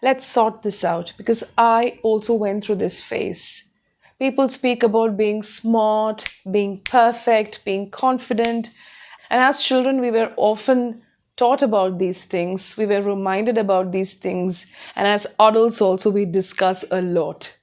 Let's sort this out because I also went through this phase. People speak about being smart, being perfect, being confident. And as children, we were often taught about these things. We were reminded about these things. And as adults, also, we discuss a lot.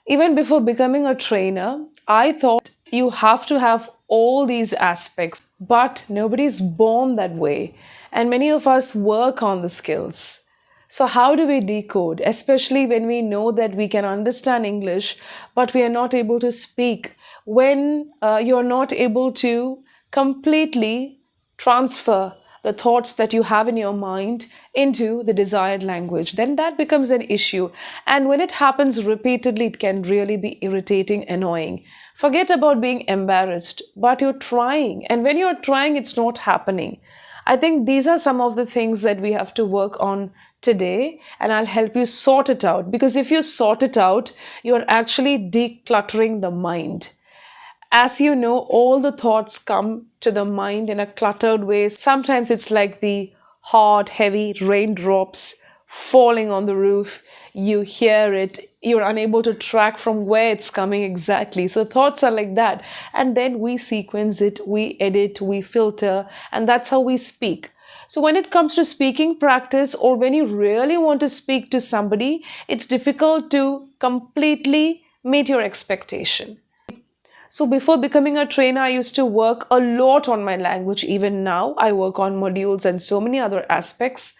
Even before becoming a trainer, I thought you have to have all these aspects, but nobody's born that way. And many of us work on the skills. So, how do we decode, especially when we know that we can understand English, but we are not able to speak? When you're not able to completely transfer the thoughts that you have in your mind into the desired language, then that becomes an issue. And when it happens repeatedly, it can really be irritating, annoying. Forget about being embarrassed, but you're trying. And when you're trying, it's not happening. I think these are some of the things that we have to work on today, and I'll help you sort it out. Because if you sort it out, you're actually decluttering the mind. As you know, all the thoughts come to the mind in a cluttered way. Sometimes it's like the hard, heavy raindrops falling on the roof. You hear it, you're unable to track from where it's coming exactly. So thoughts are like that. And then we sequence it, we edit, we filter, and that's how we speak. So when it comes to speaking practice, or when you really want to speak to somebody, it's difficult to completely meet your expectation. So before becoming a trainer, I used to work a lot on my language. Even now, I work on modules and so many other aspects.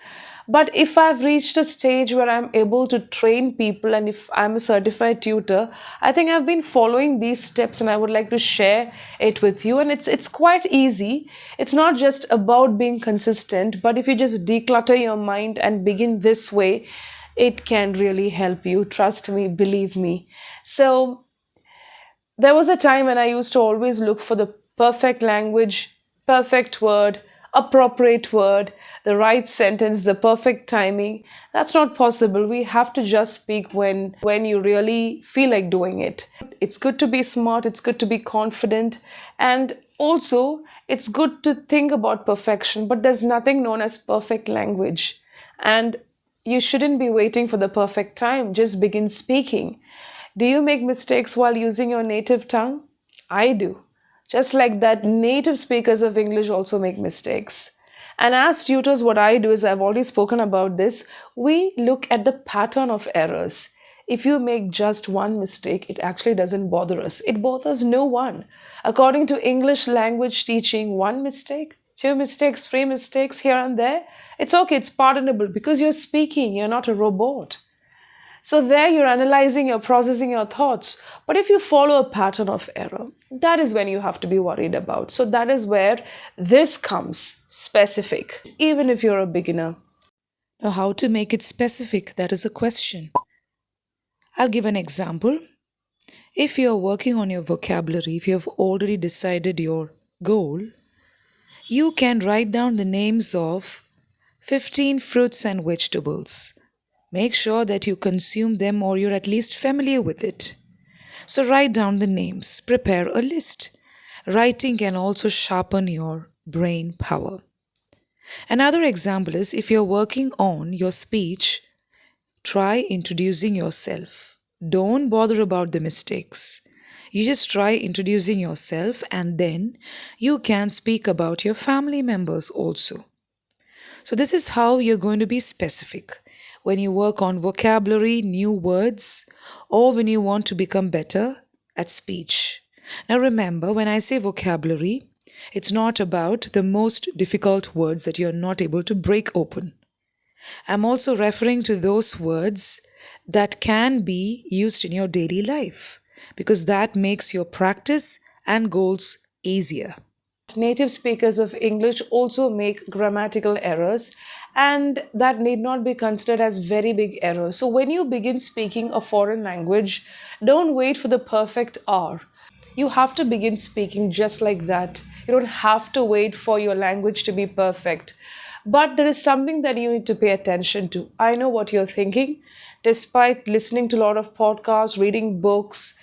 But if I've reached a stage where I'm able to train people and if I'm a certified tutor, I think I've been following these steps and I would like to share it with you. And it's quite easy. It's not just about being consistent, but if you just declutter your mind and begin this way, it can really help you. Trust me, believe me. So there was a time when I used to always look for the perfect language, perfect word, appropriate word, the right sentence, the perfect timing. That's not possible. We have to just speak when you really feel like doing it. It's good to be smart, it's good to be confident, and also it's good to think about perfection, but there's nothing known as perfect language. And you shouldn't be waiting for the perfect time. Just begin speaking. Do you make mistakes while using your native tongue? I do. Just like that, native speakers of English also make mistakes. And as tutors, what I do is, I've already spoken about this, we look at the pattern of errors. If you make just one mistake, it actually doesn't bother us. It bothers no one. According to English language teaching, one mistake, two mistakes, three mistakes here and there, it's okay, it's pardonable because you're speaking, you're not a robot. So there you're analyzing, you're processing your thoughts. But if you follow a pattern of error, that is when you have to be worried about. So that is where this comes specific, even if you're a beginner. Now, how to make it specific? That is a question. I'll give an example. If you're working on your vocabulary, if you have already decided your goal, you can write down the names of 15 fruits and vegetables. Make sure that you consume them or you're at least familiar with it. So write down the names, prepare a list. Writing can also sharpen your brain power. Another example is, if you're working on your speech, try introducing yourself. Don't bother about the mistakes. You just try introducing yourself, and then you can speak about your family members also. So this is how you're going to be specific when you work on vocabulary, new words, or when you want to become better at speech. Now remember, when I say vocabulary, it's not about the most difficult words that you're not able to break open. I'm also referring to those words that can be used in your daily life, because that makes your practice and goals easier. Native speakers of English also make grammatical errors, and that need not be considered as very big errors. So when you begin speaking a foreign language, don't wait for the perfect R. You have to begin speaking just like that. You don't have to wait for your language to be perfect. But there is something that you need to pay attention to. I know what you're thinking. Despite listening to a lot of podcasts, reading books,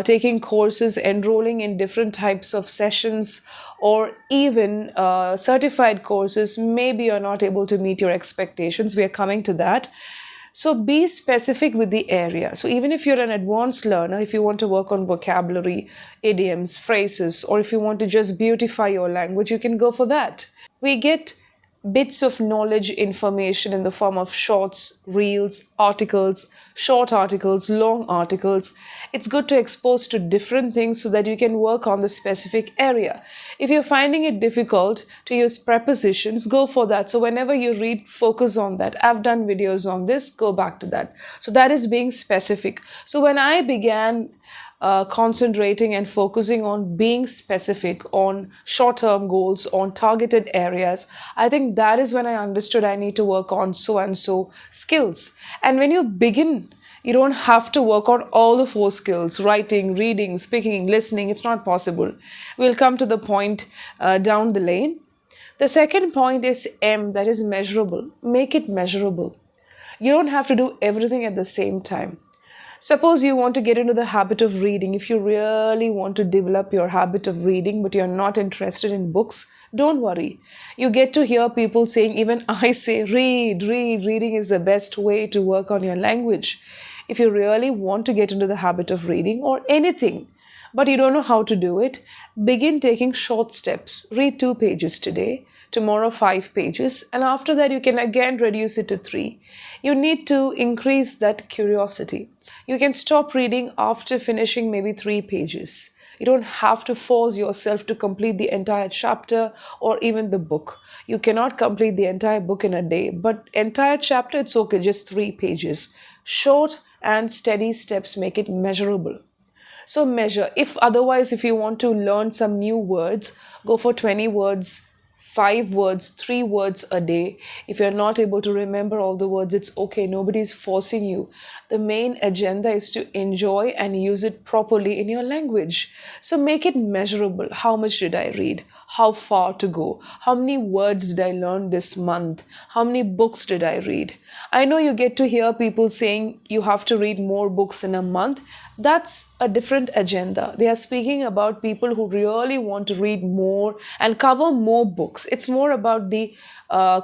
taking courses, enrolling in different types of sessions, or even certified courses, maybe you're not able to meet your expectations. We are coming to that. So be specific with the area. So even if you're an advanced learner, if you want to work on vocabulary, idioms, phrases, or if you want to just beautify your language, you can go for that. We get bits of knowledge information in the form of shorts, reels, articles, short articles, long articles. It's good to expose to different things so that you can work on the specific area. If you're finding it difficult to use prepositions, go for that. So whenever you read, focus on that. I've done videos on this, go back to that. So that is being specific. So when I began concentrating and focusing on being specific on short-term goals, on targeted areas, I think that is when I understood I need to work on so and so skills. And when you begin, you don't have to work on all the four skills: writing, reading, speaking, listening. It's not possible. We'll come to the point down the lane. The second point is M, that is measurable. Make it measurable. You don't have to do everything at the same time. Suppose you want to get into the habit of reading. If you really want to develop your habit of reading, but you're not interested in books, don't worry. You get to hear people saying, even I say, read, read. Reading is the best way to work on your language. If you really want to get into the habit of reading or anything, but you don't know how to do it, begin taking short steps. Read 2 pages today, tomorrow 5 pages, and after that you can again reduce it to 3. You need to increase that curiosity. You can stop reading after finishing maybe 3 pages. You don't have to force yourself to complete the entire chapter or even the book. You cannot complete the entire book in a day, but entire chapter, it's okay, just 3 pages. Short and steady steps make it measurable. So measure. If you want to learn some new words, go for 20 words, 5 words, 3 words a day. If you're not able to remember all the words, it's okay. Nobody's forcing you. The main agenda is to enjoy and use it properly in your language. So make it measurable. How much did I read? How far to go? How many words did I learn this month? How many books did I read? I know you get to hear people saying you have to read more books in a month. That's a different agenda. They are speaking about people who really want to read more and cover more books. It's more about the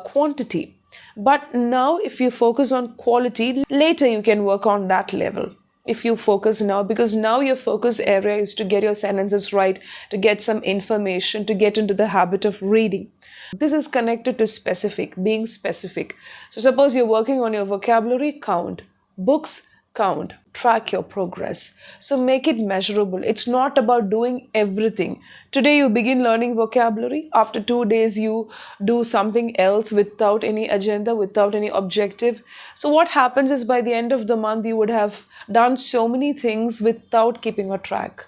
quantity. But now, if you focus on quality, later you can work on that level. If you focus now, because now your focus area is to get your sentences right, to get some information, to get into the habit of reading. This is connected to specific, being specific. So suppose you're working on your vocabulary, count. Books, count. Track your progress. So make it measurable. It's not about doing everything. Today you begin learning vocabulary. After 2 days you do something else without any agenda, without any objective. So what happens is by the end of the month you would have done so many things without keeping a track.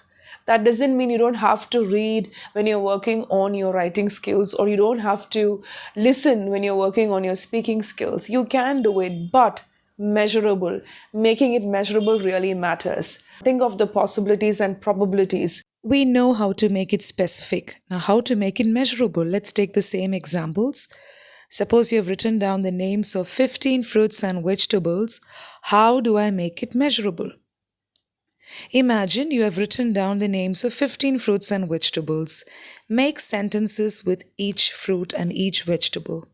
That doesn't mean you don't have to read when you're working on your writing skills, or you don't have to listen when you're working on your speaking skills. You can do it, but measurable. Making it measurable really matters. Think of the possibilities and probabilities. We know how to make it specific. Now, how to make it measurable? Let's take the same examples. Suppose you have written down the names of 15 fruits and vegetables. How do I make it measurable? Imagine you have written down the names of 15 fruits and vegetables. Make sentences with each fruit and each vegetable.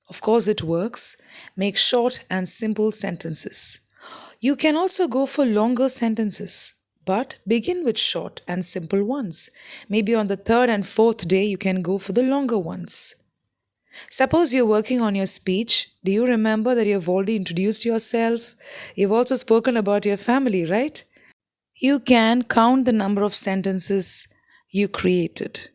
Of course, it works. Make short and simple sentences. You can also go for longer sentences, but begin with short and simple ones. Maybe on the 3rd and 4th day, you can go for the longer ones. Suppose you're working on your speech. Do you remember that you've already introduced yourself? You've also spoken about your family, right? You can count the number of sentences you created.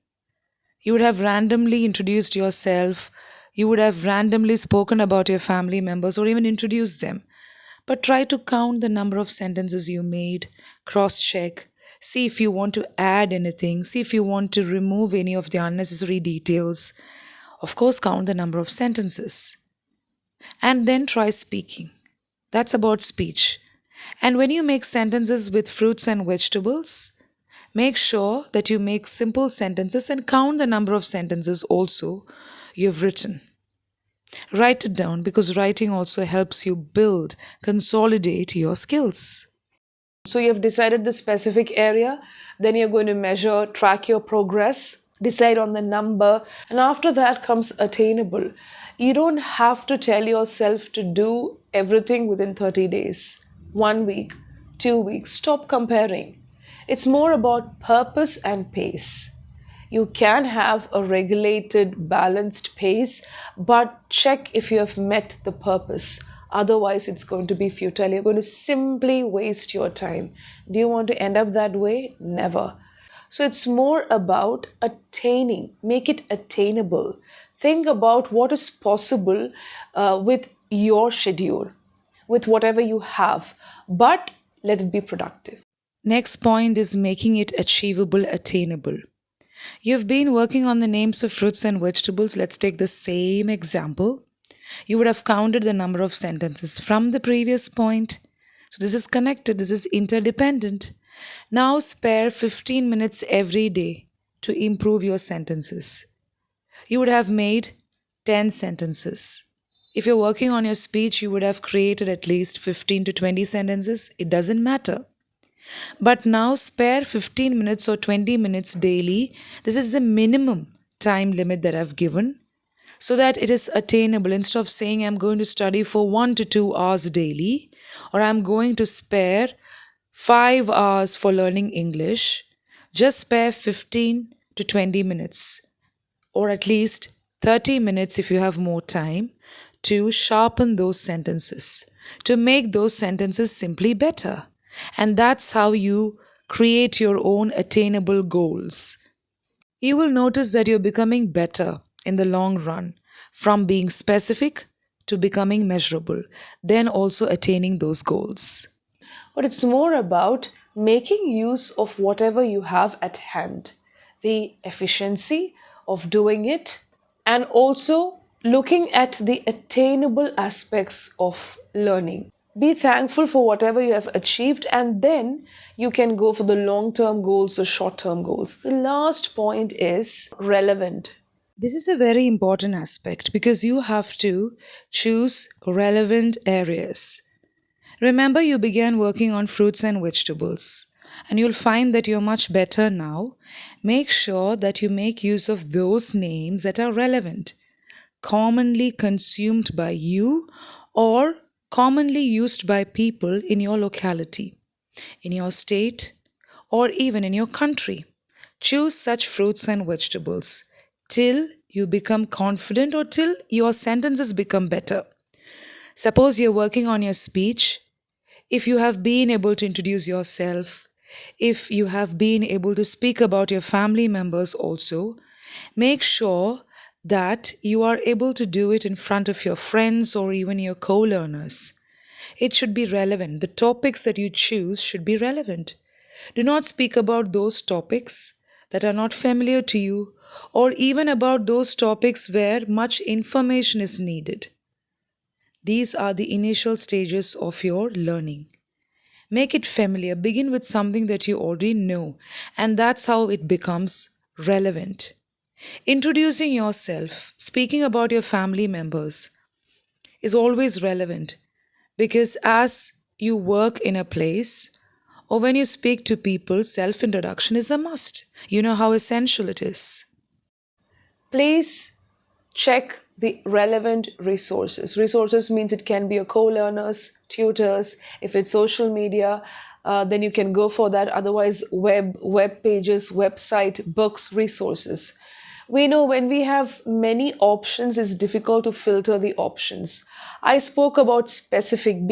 You would have randomly introduced yourself. You would have randomly spoken about your family members or even introduced them. But try to count the number of sentences you made, cross-check, see if you want to add anything, see if you want to remove any of the unnecessary details. Of course, count the number of sentences. And then try speaking. That's about speech. And when you make sentences with fruits and vegetables, make sure that you make simple sentences and count the number of sentences also you've written. Write it down, because writing also helps you build, consolidate your skills. So you have decided the specific area, then you're going to measure, track your progress, decide on the number, and after that comes attainable. You don't have to tell yourself to do everything within 30 days, 1 week, 2 weeks. Stop comparing. It's more about purpose and pace. You can have a regulated, balanced pace, but check if you have met the purpose. Otherwise, it's going to be futile. You're going to simply waste your time. Do you want to end up that way? Never. So it's more about attaining, make it attainable. Think about what is possible with your schedule, with whatever you have, but let it be productive. Next point is making it achievable, attainable. You've been working on the names of fruits and vegetables. Let's take the same example. You would have counted the number of sentences from the previous point. So this is connected, this is interdependent. Now spare 15 minutes every day to improve your sentences. You would have made 10 sentences. If you're working on your speech, you would have created at least 15 to 20 sentences. It doesn't matter. But now spare 15 minutes or 20 minutes daily. This is the minimum time limit that I've given so that it is attainable. Instead of saying I'm going to study for 1 to 2 hours daily or I'm going to spare 5 hours for learning English, just spare 15 to 20 minutes or at least 30 minutes if you have more time to sharpen those sentences, to make those sentences simply better. And that's how you create your own attainable goals. You will notice that you're becoming better in the long run from being specific to becoming measurable, then also attaining those goals. But it's more about making use of whatever you have at hand, the efficiency of doing it, and also looking at the attainable aspects of learning. Be thankful for whatever you have achieved, and then you can go for the long term goals, the short term goals. The last point is relevant. This is a very important aspect because you have to choose relevant areas. Remember, you began working on fruits and vegetables, and you'll find that you're much better now. Make sure that you make use of those names that are relevant, commonly consumed by you, or commonly used by people in your locality, in your state, or even in your country. Choose such fruits and vegetables till you become confident or till your sentences become better. Suppose you're working on your speech. If you have been able to introduce yourself, if you have been able to speak about your family members also, make sure that you are able to do it in front of your friends or even your co-learners. It should be relevant. The topics that you choose should be relevant. Do not speak about those topics that are not familiar to you or even about those topics where much information is needed. These are the initial stages of your learning. Make it familiar. Begin with something that you already know, and that's how it becomes relevant. Introducing yourself, speaking about your family members is always relevant because as you work in a place or when you speak to people, self introduction is a must. You know how essential it is. Please check the relevant resources. Resources means it can be your co-learners, tutors. If it's social media, then you can go for that. Otherwise, web pages, website, books, resources. We know when we have many options, it's difficult to filter the options. I spoke about specific,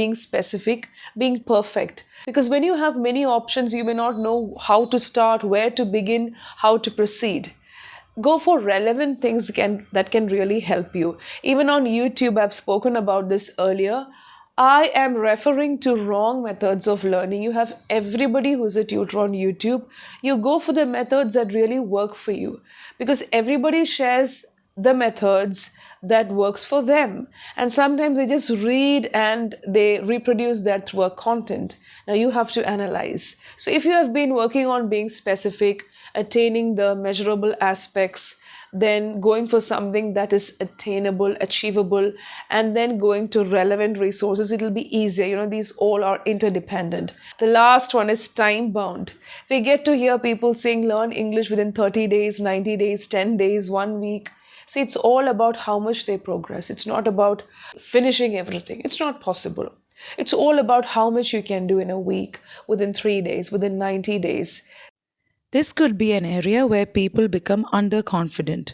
being perfect. Because when you have many options, you may not know how to start, where to begin, how to proceed. Go for relevant things that can really help you. Even on YouTube, I've spoken about this earlier. I am referring to wrong methods of learning. You have everybody who's a tutor on YouTube. You go for the methods that really work for you because everybody shares the methods that works for them. And sometimes they just read and they reproduce that through a content. Now you have to analyze. So if you have been working on being specific, attaining the measurable aspects, then going for something that is attainable, achievable, and then going to relevant resources, it'll be easier. These all are interdependent. The last one is time bound. We get to hear people saying learn English within 30 days, 90 days, 10 days, 1 week. See, it's all about how much they progress. It's not about finishing everything. It's not possible. It's all about how much you can do in a week, within 3 days, within 90 days. This could be an area where people become underconfident.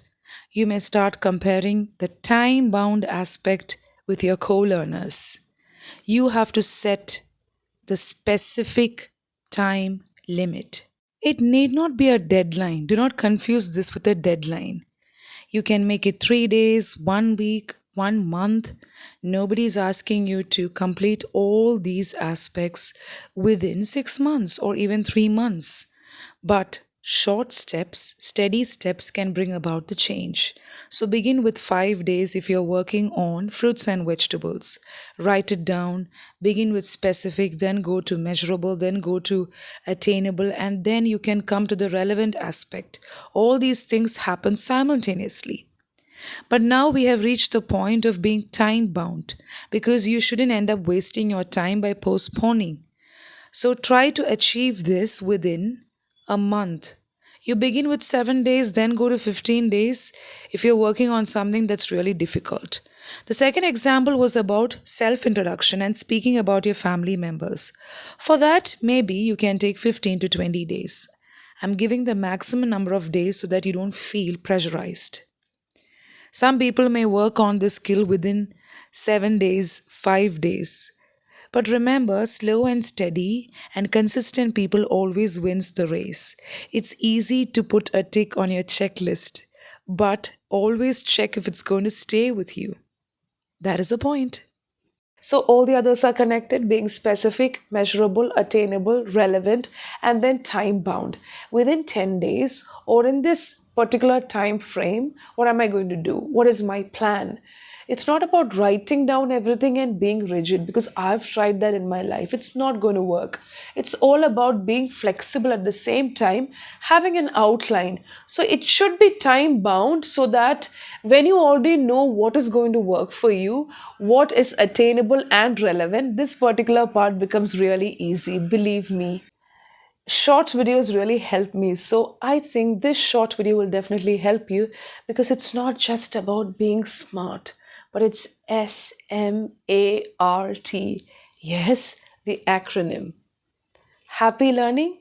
You may start comparing the time bound aspect with your co learners. You have to set the specific time limit. It need not be a deadline. Do not confuse this with a deadline. You can make it 3 days, 1 week, 1 month. Nobody's asking you to complete all these aspects within 6 months or even 3 months. But short steps, steady steps can bring about the change. So begin with 5 days if you're working on fruits and vegetables. Write it down, begin with specific, then go to measurable, then go to attainable, and then you can come to the relevant aspect. All these things happen simultaneously. But now we have reached the point of being time bound because you shouldn't end up wasting your time by postponing. So try to achieve this within a month. You begin with 7 days, then go to 15 days if you're working on something that's really difficult. The second example was about self introduction and speaking about your family members. For that, maybe you can take 15 to 20 days. I'm giving the maximum number of days so that you don't feel pressurized. Some people may work on this skill within 7 days, 5 days. But remember, slow and steady and consistent people always wins the race. It's easy to put a tick on your checklist, but always check if it's going to stay with you. That is the point. So all the others are connected, being specific, measurable, attainable, relevant, and then time bound. Within 10 days or in this particular time frame, what am I going to do? What is my plan? It's not about writing down everything and being rigid because I've tried that in my life. It's not going to work. It's all about being flexible at the same time, having an outline. So it should be time bound so that when you already know what is going to work for you, what is attainable and relevant, this particular part becomes really easy. Believe me. Short videos really help me. So I think this short video will definitely help you because it's not just about being smart, but it's SMART. Yes, the acronym. Happy learning.